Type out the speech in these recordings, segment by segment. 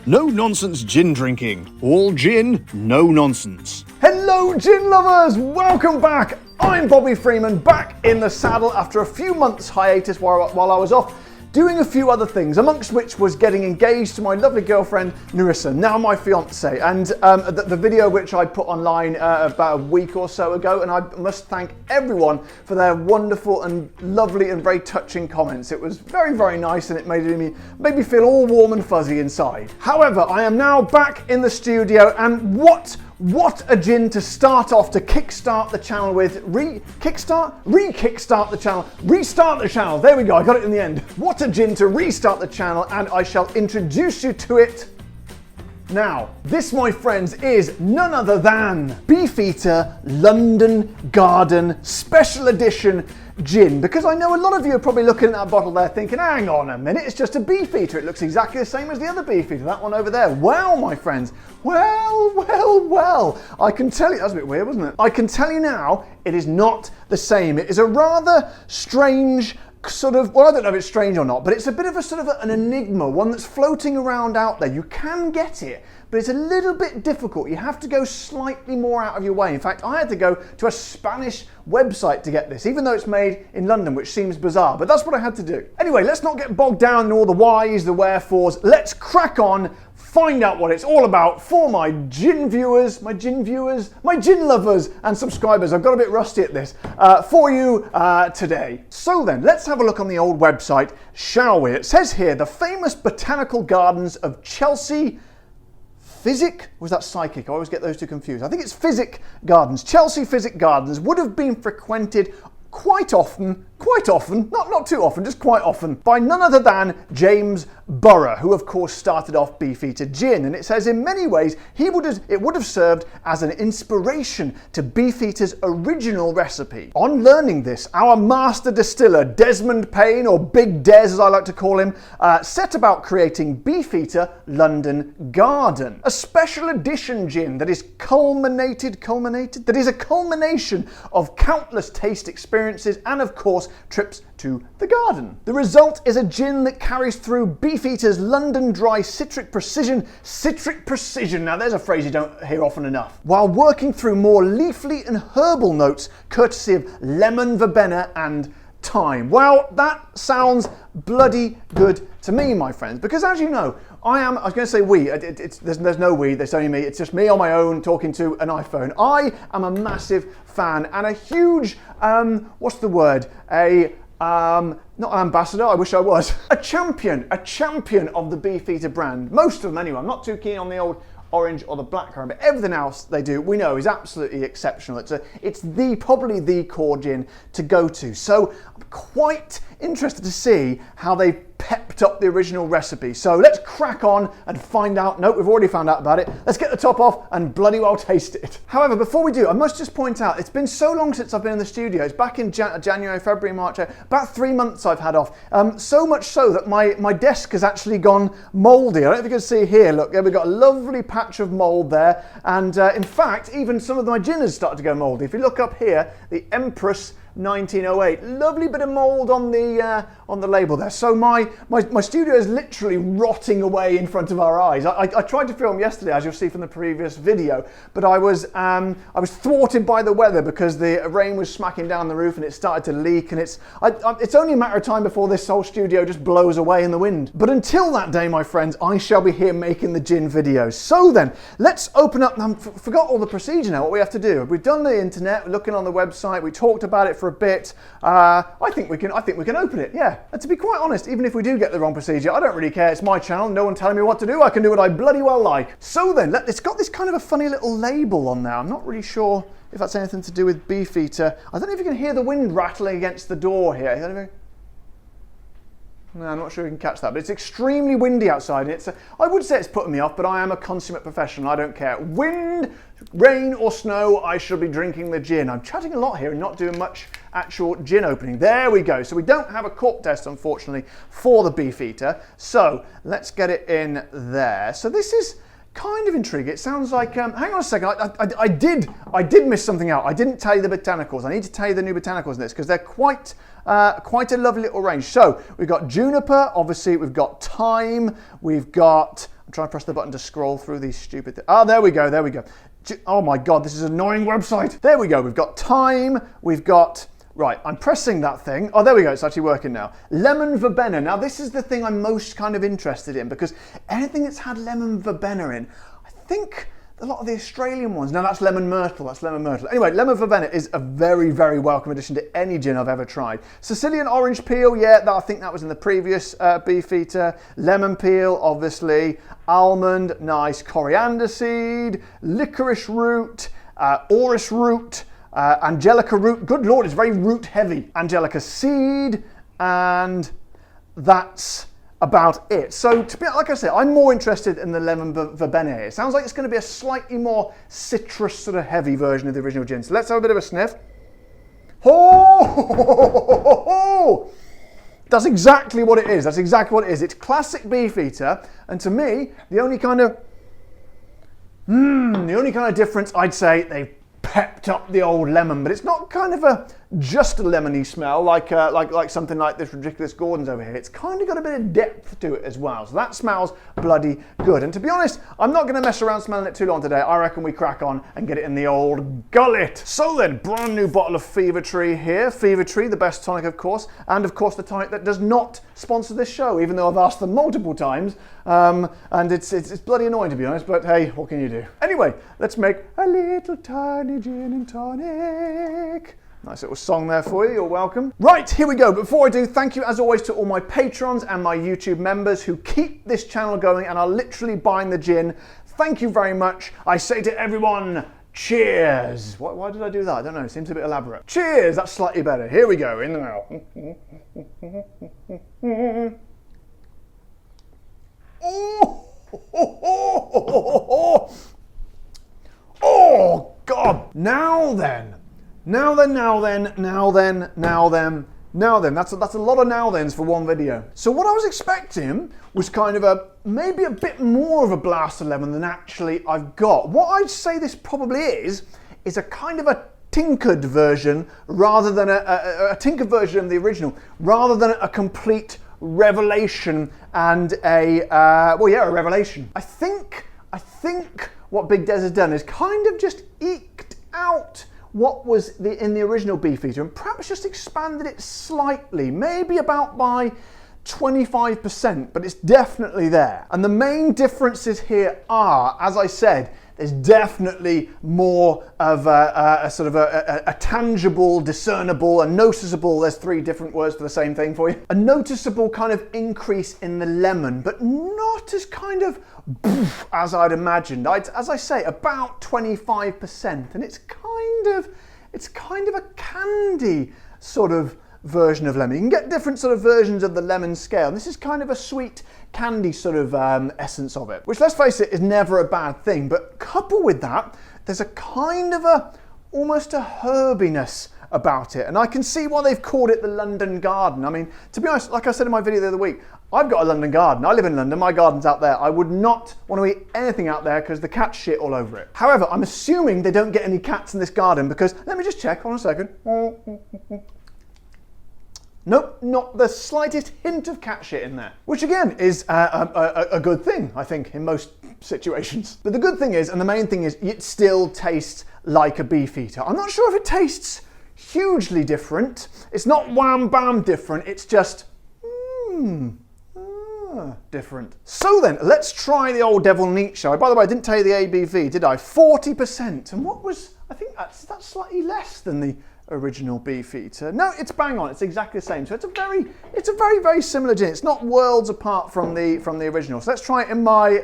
No nonsense gin drinking. All gin, no nonsense. Hello gin lovers, welcome back. I'm Bobby Freeman, back in the saddle after a few months hiatus while I was off doing a few other things, amongst which was getting engaged to my lovely girlfriend Narissa, now my fiance, and the video which I put online about a week or so ago, and I must thank everyone for their wonderful and lovely and very touching comments. It was very, very nice, and it made me feel all warm and fuzzy inside. However, I am now back in the studio, and what a gin to start off, to kickstart the channel with. Re-kickstart the channel. Restart the channel. There we go, I got it in the end. What a gin to restart the channel, and I shall introduce you to it now. This, my friends, is none other than Beefeater London Garden Special Edition Gin, because I know a lot of you are probably looking at that bottle there thinking, hang on a minute, it's just a Beefeater. It looks exactly the same as the other Beefeater, that one over there. Well, my friends, well, I can tell you, that's a bit weird, wasn't it? I can tell you now, it is not the same. It is a rather strange sort of, well, I don't know if it's strange or not, but it's a bit of a sort of an enigma, one that's floating around out there. You can get it, but it's a little bit difficult. You have to go slightly more out of your way. In fact, I had to go to a Spanish website to get this, even though it's made in London, which seems bizarre, but that's what I had to do. Anyway, let's not get bogged down in all the whys, the wherefores. Let's crack on, find out what it's all about for my gin viewers, my gin lovers and subscribers. I've got a bit rusty at this, for you today. So then, let's have a look on the old website, shall we? It says here, the famous botanical gardens of Chelsea Physic? Was that Psychic? I always get those two confused. I think it's Physic Gardens. Chelsea Physic Gardens would have been frequented quite often, not too often, just quite often, by none other than James Burrough, who of course started off Beefeater Gin, and it says in many ways it would have served as an inspiration to Beefeater's original recipe. On learning this, our master distiller, Desmond Payne, or Big Des as I like to call him, set about creating Beefeater London Garden, a special edition gin that is that is a culmination of countless taste experiences and of course trips to the garden. The result is a gin that carries through Beefeater's London dry citric precision, now there's a phrase you don't hear often enough, while working through more leafy and herbal notes courtesy of lemon, verbena and thyme. Well, that sounds bloody good to me, my friends, because as you know, I was going to say we, there's no we, there's only me, it's just me on my own talking to an iPhone. I am a massive fan and a huge, what's the word, not an ambassador, I wish I was, a champion of the Beefeater brand. Most of them anyway. I'm not too keen on the old orange or the blackcurrant, but everything else they do, we know, is absolutely exceptional. It's probably the core gin to go to. So I'm quite interested to see how they pepped up the original recipe. So let's crack on and find out. Nope, we've already found out about it. Let's get the top off and bloody well taste it. However, before we do, I must just point out, it's been so long since I've been in the studio. It's back in January, February, March, about 3 months I've had off. So much so that my desk has actually gone mouldy. I don't know if you can see here, look, we've got a lovely patch of mould there. And in fact, even some of my gin has started to go mouldy. If you look up here, the Empress 1908, lovely bit of mould on the label there. So my studio is literally rotting away in front of our eyes. I tried to film yesterday, as you'll see from the previous video, but I was thwarted by the weather because the rain was smacking down the roof and it started to leak, and it's only a matter of time before this whole studio just blows away in the wind. But until that day, my friends, I shall be here making the gin videos. So then, let's open up. I forgot all the procedure now, what we have to do. We've done the internet, we're looking on the website, we talked about it for a bit. I think we can open it, yeah. And to be quite honest, even if we do get the wrong procedure, I don't really care. It's my channel, no one telling me what to do. I can do what I bloody well like. So then, it's got this kind of a funny little label on there. I'm not really sure if that's anything to do with Beefeater. I don't know if you can hear the wind rattling against the door here. No, I'm not sure you can catch that, but it's extremely windy outside. And I would say it's putting me off, but I am a consummate professional. I don't care. Wind, rain or snow, I shall be drinking the gin. I'm chatting a lot here and not doing much actual gin opening. There we go. So we don't have a cork test, unfortunately, for the Beefeater. So let's get it in there. So this is kind of intriguing. It sounds like, hang on a second, I did miss something out. I didn't tell you the Botanicals. I need to tell you the new Botanicals in this because they're quite a lovely little range. So we've got juniper, obviously we've got thyme, we've got I'm trying to press the button to scroll through these stupid things. Ah, there we go, there we go. Oh my God, this is an annoying website. There we go, we've got thyme, we've got... Right, I'm pressing that thing. Oh, there we go, it's actually working now. Lemon verbena. Now, this is the thing I'm most kind of interested in because anything that's had lemon verbena in, I think a lot of the Australian ones, no, that's lemon myrtle, Anyway, lemon verbena is a very, very welcome addition to any gin I've ever tried. Sicilian orange peel, yeah, I think that was in the previous Beefeater. Lemon peel, obviously. Almond, nice. Coriander seed, licorice root, orris root, angelica root, good Lord, it's very root heavy. Angelica seed, and that's about it. So, to be like I said, I'm more interested in the lemon verbena here. It sounds like it's going to be a slightly more citrus sort of heavy version of the original gin. So let's have a bit of a sniff. Oh! That's exactly what it is. That's exactly what it is. It's classic Beefeater, and to me, the only kind of difference I'd say they've pepped up the old lemon, but it's not kind of just a lemony smell like something like this ridiculous Gordon's over here. It's kind of got a bit of depth to it as well. So that smells bloody good. And to be honest, I'm not going to mess around smelling it too long today. I reckon we crack on and get it in the old gullet. So then, brand new bottle of Fever Tree here. Fever Tree, the best tonic, of course, and of course the tonic that does not sponsor this show, even though I've asked them multiple times. And it's bloody annoying, to be honest, but hey, what can you do? Anyway, let's make a little tiny gin and tonic. Nice little song there for you, you're welcome. Right, here we go. Before I do, thank you as always to all my patrons and my YouTube members who keep this channel going and are literally buying the gin. Thank you very much. I say to everyone, cheers. Why did I do that? I don't know, it seems a bit elaborate. Cheers, that's slightly better. Here we go, in the mouth. Oh, God. Now then. That's a lot of now thens for one video. So what I was expecting was kind of maybe a bit more of a blast of lemon than actually I've got. What I'd say this probably is a kind of a tinkered version rather than a tinkered version of the original, rather than a complete revelation and a revelation. I think what Big Des has done is kind of just eked out what was in the original Beefeater and perhaps just expanded it slightly, maybe about by 25%, but it's definitely there. And the main differences here are, as I said, there's definitely more of a sort of a tangible, discernible, and noticeable, there's three different words for the same thing for you, a noticeable kind of increase in the lemon, but not as kind of as I'd imagined. As I say, about 25%, and it's kind of a candy sort of version of lemon. You can get different sort of versions of the lemon scale. And this is kind of a sweet candy sort of essence of it, which, let's face it, is never a bad thing. But coupled with that, there's a kind of almost a herbiness about it. And I can see why they've called it the London Garden. I mean, to be honest, like I said in my video the other week, I've got a London garden. I live in London, my garden's out there. I would not want to eat anything out there because the cats shit all over it. However, I'm assuming they don't get any cats in this garden because, let me just check, hold on a second. Nope, not the slightest hint of cat shit in there. Which again is a good thing, I think, in most situations. But the good thing is, and the main thing is, it still tastes like a Beefeater. I'm not sure if it tastes hugely different. It's not wham bam different, it's just different. So then, let's try the old devil neat, shall we? By the way, I didn't tell you the ABV, did I? 40%. And what was, I think that's slightly less than the original Beefeater. No, it's bang on. It's exactly the same. So it's a very, very similar gin. It's not worlds apart from the original. So let's try it in my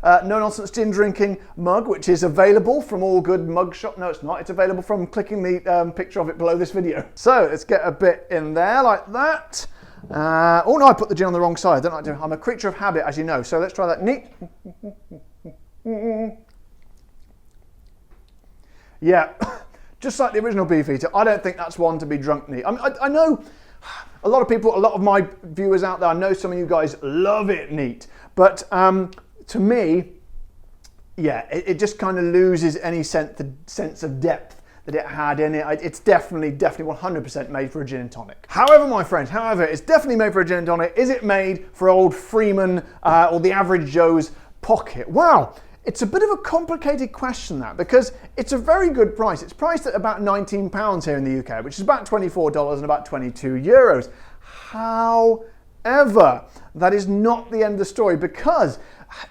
no nonsense gin drinking mug, which is available from all good mug shop. No, it's not. It's available from clicking the picture of it below this video. So let's get a bit in there like that. Oh no, I put the gin on the wrong side. Don't like to. I'm a creature of habit, as you know. So let's try that neat. Yeah. Just like the original Beefeater, I don't think that's one to be drunk neat. I know a lot of people, a lot of my viewers out there, I know some of you guys love it neat, but to me, yeah, it just kind of loses any sense of depth that it had in it. It's definitely 100% made for a gin and tonic. However, my friends, it's definitely made for a gin and tonic. Is it made for old Freeman or the average Joe's pocket? Well, it's a bit of a complicated question, that, because it's a very good price. It's priced at about £19 here in the UK, which is about $24 and about 22 euros. However, that is not the end of the story, because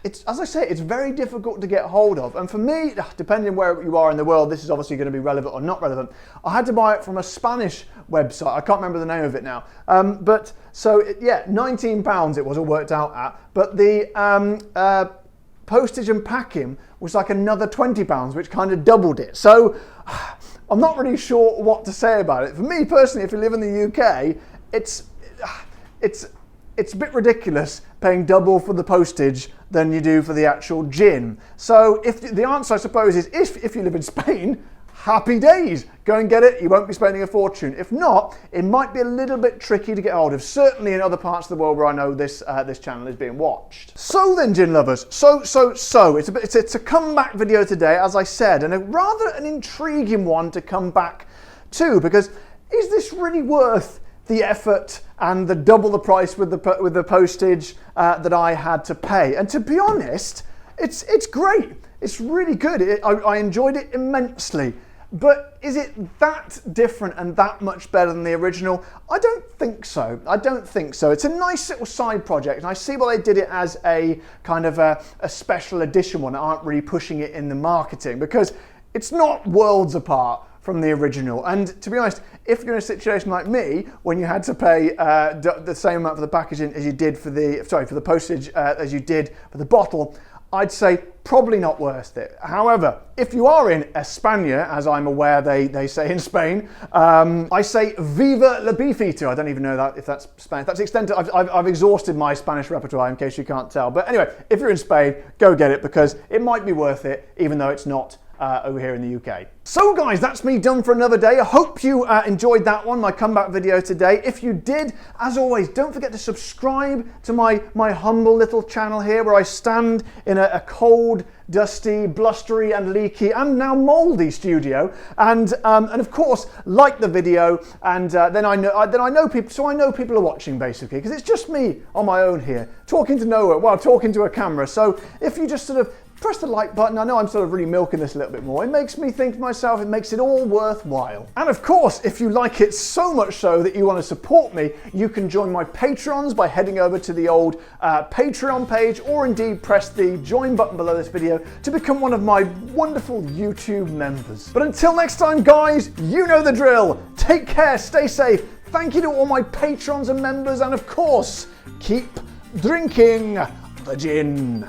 it's, as I say, it's very difficult to get hold of. And for me, depending on where you are in the world, this is obviously going to be relevant or not relevant. I had to buy it from a Spanish website. I can't remember the name of it now. But so, yeah, £19 it was all worked out at. But the postage and packing was like another £20, which kind of doubled it. So I'm not really sure what to say about it. For me personally, if you live in the UK, it's a bit ridiculous paying double for the postage than you do for the actual gin. So if the answer, I suppose, is if you live in Spain, happy days. Go and get it. You won't be spending a fortune. If not, it might be a little bit tricky to get hold of, certainly in other parts of the world where I know this channel is being watched. So then, gin lovers, so it's a comeback video today, as I said, and a rather an intriguing one to come back to, because is this really worth the effort and the double the price with the postage that I had to pay? And to be honest, it's great. It's really good. I enjoyed it immensely. But is it that different and that much better than the original? I don't think so. I don't think so. It's a nice little side project, and I see why they did it as a kind of a special edition one. Aren't really pushing it in the marketing, because it's not worlds apart from the original. And to be honest, if you're in a situation like me, when you had to pay the same amount for the packaging as you did for the postage as you did for the bottle, I'd say probably not worth it. However, if you are in España, as I'm aware they say in Spain, I say Viva la Beefeater. I don't even know if that's Spanish. That's the extent I've exhausted my Spanish repertoire, in case you can't tell. But anyway, if you're in Spain, go get it, because it might be worth it, even though it's not over here in the UK. So guys, that's me done for another day. I hope you enjoyed that one, my comeback video today. If you did, as always, don't forget to subscribe to my humble little channel here, where I stand in a cold, dusty, blustery and leaky and now mouldy studio, and of course like the video, and then I know people, so I know people are watching, basically, because it's just me on my own here talking to nowhere while talking to a camera. So if you just sort of press the like button, I know I'm sort of really milking this a little bit more. It makes me think to myself, it makes it all worthwhile. And of course, if you like it so much so that you want to support me, you can join my Patreons by heading over to the old Patreon page, or indeed press the join button below this video to become one of my wonderful YouTube members. But until next time, guys, you know the drill. Take care, stay safe. Thank you to all my patrons and members, and of course, keep drinking the gin.